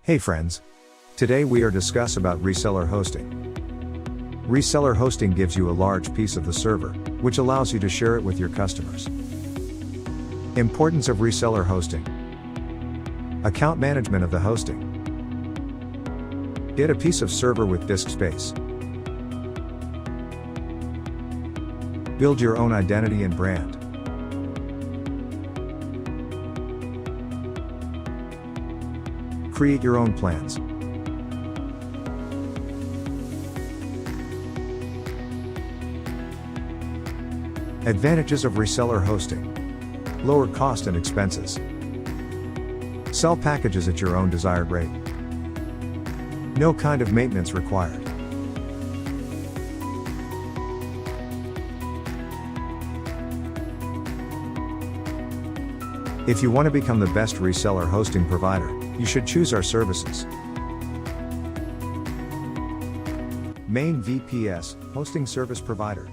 Hey friends! Today we are discuss about reseller hosting. Reseller hosting gives you a large piece of the server, which allows you to share it with your customers. Importance of reseller hosting. Account management of the hosting. Get a piece of server with disk space. Build your own identity and brand. Create your own plans. Advantages of reseller hosting. Lower cost and expenses. Sell packages at your own desired rate. No kind of maintenance required. If you want to become the best reseller hosting provider, you should choose our services. Main VPS, Hosting Service Provider.